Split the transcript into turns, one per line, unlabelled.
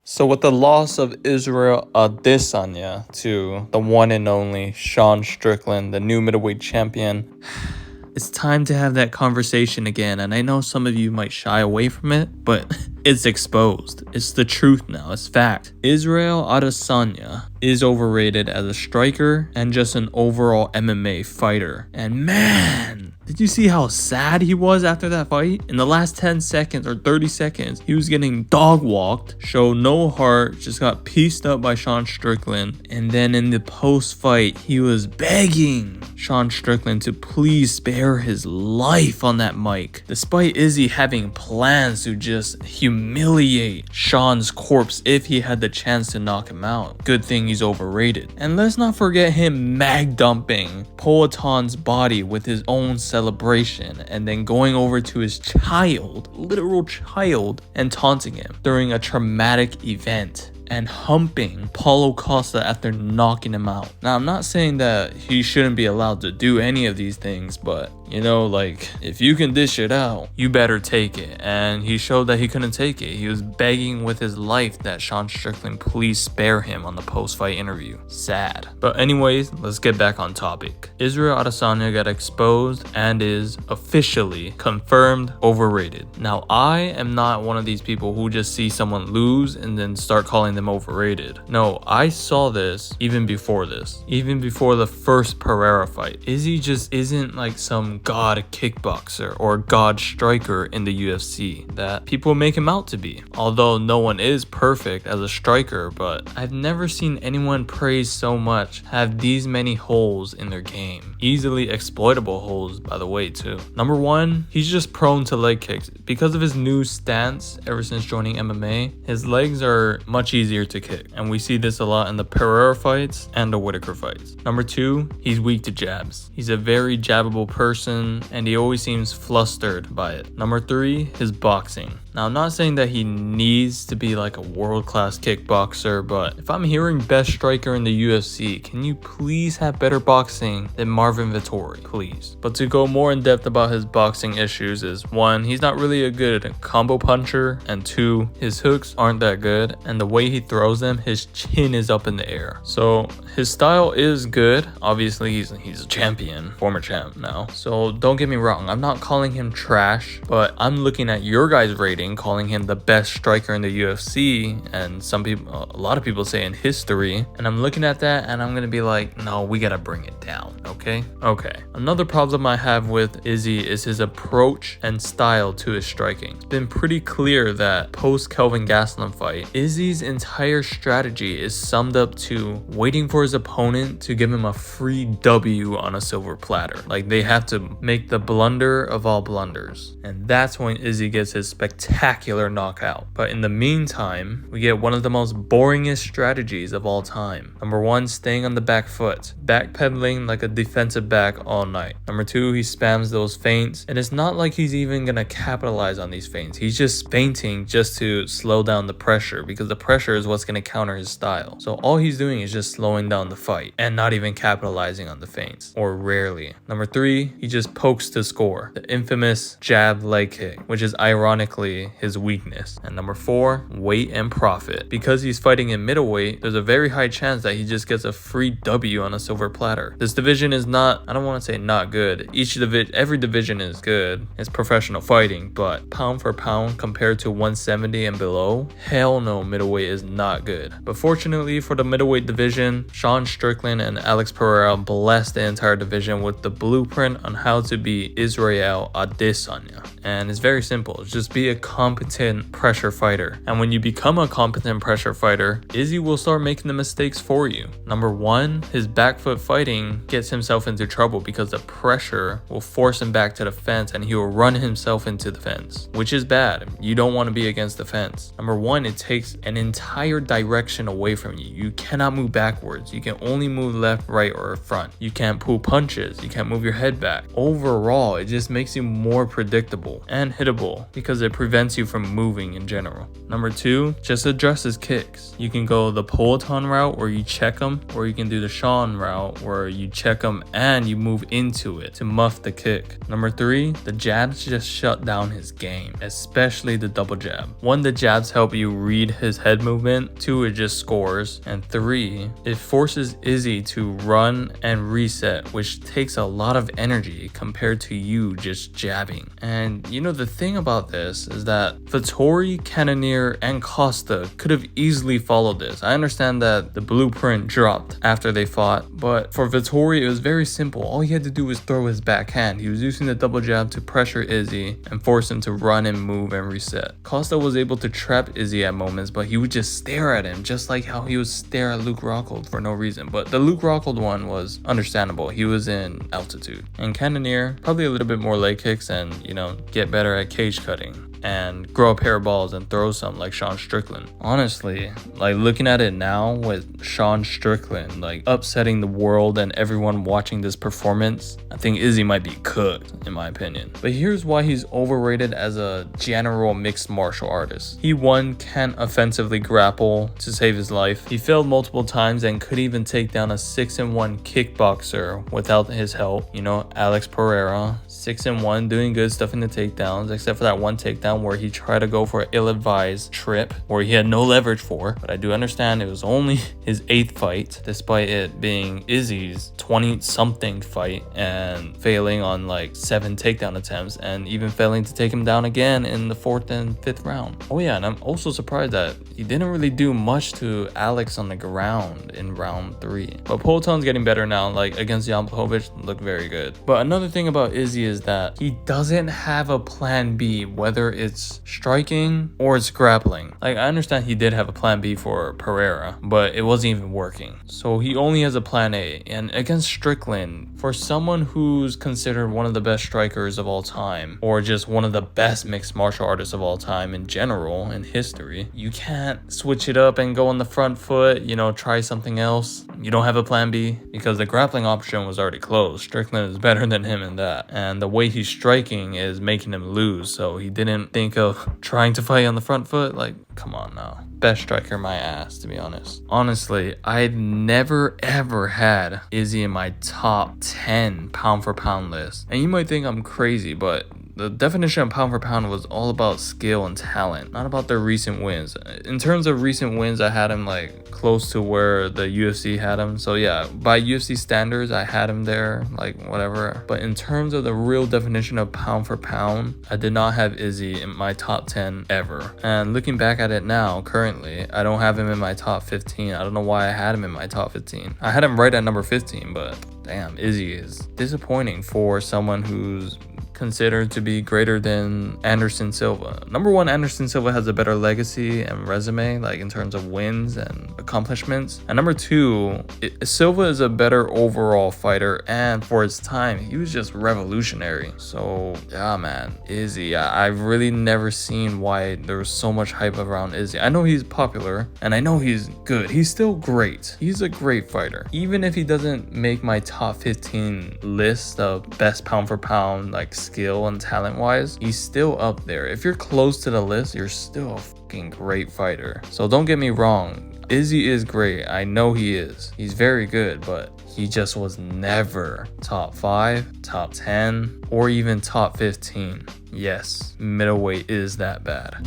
So with the loss of Israel Adesanya to the one and only Sean Strickland, the new middleweight champion, it's time to have that conversation again. And I know some of you might shy away from it, but it's exposed. It's the truth now. It's fact. Israel Adesanya is overrated as a striker and just an overall MMA fighter. And man, did you see how sad he was after that fight? In the last 10 seconds or 30 seconds, he was getting dog walked, showed no heart, just got pieced up by Sean Strickland. And then in the post-fight, he was begging Sean Strickland to please spare his life on that mic. Despite Izzy having plans to just humiliate Sean's corpse if he had the chance to knock him out. Good thing he's overrated. And let's not forget him mag dumping Poaton's body with his own celebration and then going over to his child, literal child, and taunting him during a traumatic event and humping Paulo Costa after knocking him out. Now, I'm not saying that he shouldn't be allowed to do any of these things, but if you can dish it out, you better take it. And he showed that he couldn't take it. He was begging with his life that Sean Strickland please spare him on the post-fight interview. Sad. But anyways, let's get back on topic. Israel Adesanya got exposed and is officially confirmed overrated. Now, I am not one of these people who just see someone lose and then start calling them overrated. No, I saw this even before this. Even before the first Pereira fight. Izzy just isn't like some god kickboxer or god striker in the UFC that people make him out to be. Although no one is perfect as a striker, but I've never seen anyone praised so much have these many holes in their game. Easily exploitable holes, by the way, too. Number one, he's just prone to leg kicks. Because of his new stance ever since joining MMA, his legs are much easier to kick. And we see this a lot in the Pereira fights and the Whitaker fights. Number two, he's weak to jabs. He's a very jabbable person and he always seems flustered by it. Number three, his boxing. Now, I'm not saying that he needs to be like a world-class kickboxer, but if I'm hearing best striker in the UFC, can you please have better boxing than Marvin Vettori, please? But to go more in depth about his boxing issues is one, he's not really a good combo puncher, and two, his hooks aren't that good, and the way he throws them, his chin is up in the air. So his style is good. Obviously, he's a champion, former champ now. So don't get me wrong, I'm not calling him trash, but I'm looking at your guys' rating, calling him the best striker in the UFC, and a lot of people say in history, and I'm looking at that and I'm gonna be like, no, we gotta bring it down. Okay. Another problem I have with Izzy is his approach and style to his striking. It's been pretty clear that post Kelvin Gastelum fight, Izzy's entire strategy is summed up to waiting for his opponent to give him a free W on a silver platter. Like, they have to make the blunder of all blunders, and that's when Izzy gets his spectacular knockout. But in the meantime, we get one of the most boringest strategies of all time. Number one, staying on the back foot, backpedaling like a defensive back all night. Number two, he spams those feints, and it's not like he's even gonna capitalize on these feints. He's just feinting just to slow down the pressure, because the pressure is what's gonna counter his style. So all he's doing is just slowing down the fight and not even capitalizing on the feints, or rarely. Number three, he just pokes to score, the infamous jab leg kick, which is ironically his weakness. And number four, weight and profit. Because he's fighting in middleweight, there's a very high chance that he just gets a free W on a silver platter. This division is not, I don't want to say not good. Every division is good. It's professional fighting, but pound for pound compared to 170 and below, hell no, middleweight is not good. But fortunately for the middleweight division, Sean Strickland and Alex Pereira blessed the entire division with the blueprint on how to be Israel Adesanya. And it's very simple. Just be a competent pressure fighter. And when you become a competent pressure fighter, Izzy will start making the mistakes for you. Number one, his back foot fighting gets himself into trouble because the pressure will force him back to the fence and he will run himself into the fence, which is bad. You don't want to be against the fence. Number one, it takes an entire direction away from you. You cannot move backwards. You can only move left, right, or front. You can't pull punches. You can't move your head back. Overall, it just makes you more predictable and hittable because it prevents prevents you from moving in general. Number 2, just address his kicks. You can go the Peloton route where you check him, or you can do the Sean route where you check him and you move into it to muff the kick. Number 3, the jabs just shut down his game, especially the double jab. 1, the jabs help you read his head movement. 2, it just scores. And 3, it forces Izzy to run and reset, which takes a lot of energy compared to you just jabbing. And you know, the thing about this is that Vettori, Cannonier, and Costa could have easily followed this. I understand that the blueprint dropped after they fought, but for Vettori, it was very simple. All he had to do was throw his backhand. He was using the double jab to pressure Izzy and force him to run and move and reset. Costa was able to trap Izzy at moments, but he would just stare at him, just like how he would stare at Luke Rockhold for no reason. But the Luke Rockhold one was understandable. He was in altitude. And Cannonier, probably a little bit more leg kicks and, you know, get better at cage cutting and grow a pair of balls and throw some like Sean Strickland. Honestly, like looking at it now with Sean Strickland like upsetting the world and everyone watching this performance, I think Izzy might be cooked in my opinion. But here's why he's overrated as a general mixed martial artist. He, 1, can't offensively grapple to save his life. He failed multiple times and could even take down a 6-1 kickboxer without his help. You know, Alex Pereira, 6-1, doing good stuff in the takedowns, except for that one takedown where he tried to go for an ill-advised trip where he had no leverage for. But I do understand it was only his 8th fight, despite it being Izzy's 20-something fight, and failing on like 7 takedown attempts and even failing to take him down again in the 4th and 5th round. Oh yeah, and I'm also surprised that he didn't really do much to Alex on the ground in round 3. But Peloton's getting better now, like against Jan Blachowicz, looked very good. But another thing about Izzy is that he doesn't have a plan B, whether it's striking or it's grappling. Like, I understand he did have a plan B for Pereira, but it wasn't even working. So he only has a plan A. And against Strickland, for someone who's considered one of the best strikers of all time, or just one of the best mixed martial artists of all time in general in history, you can't switch it up and go on the front foot, you know, try something else. You don't have a plan B because the grappling option was already closed. Strickland is better than him in that. And the way he's striking is making him lose. So he didn't think of trying to fight on the front foot. Like, come on now. Best striker my ass, to be honest. Honestly, I'd never ever had Izzy in my top 10 pound for pound list. And you might think I'm crazy, but the definition of pound for pound was all about skill and talent, not about their recent wins. In terms of recent wins, I had him like close to where the UFC had him. So yeah, by UFC standards, I had him there, like whatever. But in terms of the real definition of pound for pound, I did not have Izzy in my top 10 ever. And looking back at it now, currently, I don't have him in my top 15. I don't know why I had him in my top 15. I had him right at number 15, but damn, Izzy is disappointing for someone who's considered to be greater than Anderson Silva. Number 1, Anderson Silva has a better legacy and resume, like in terms of wins and accomplishments. And number 2, Silva is a better overall fighter, and for its time, he was just revolutionary. So yeah, man, Izzy, I've really never seen why there was so much hype around Izzy. I know he's popular, and I know he's good. He's still great. He's a great fighter. Even if he doesn't make my top 15 list of best pound for pound, like skill and talent wise, he's still up there. If you're close to the list, you're still a fucking great fighter. So don't get me wrong, Izzy is great. I know he is. He's very good, but he just was never top 5, top 10, or even top 15. Yes, middleweight is that bad.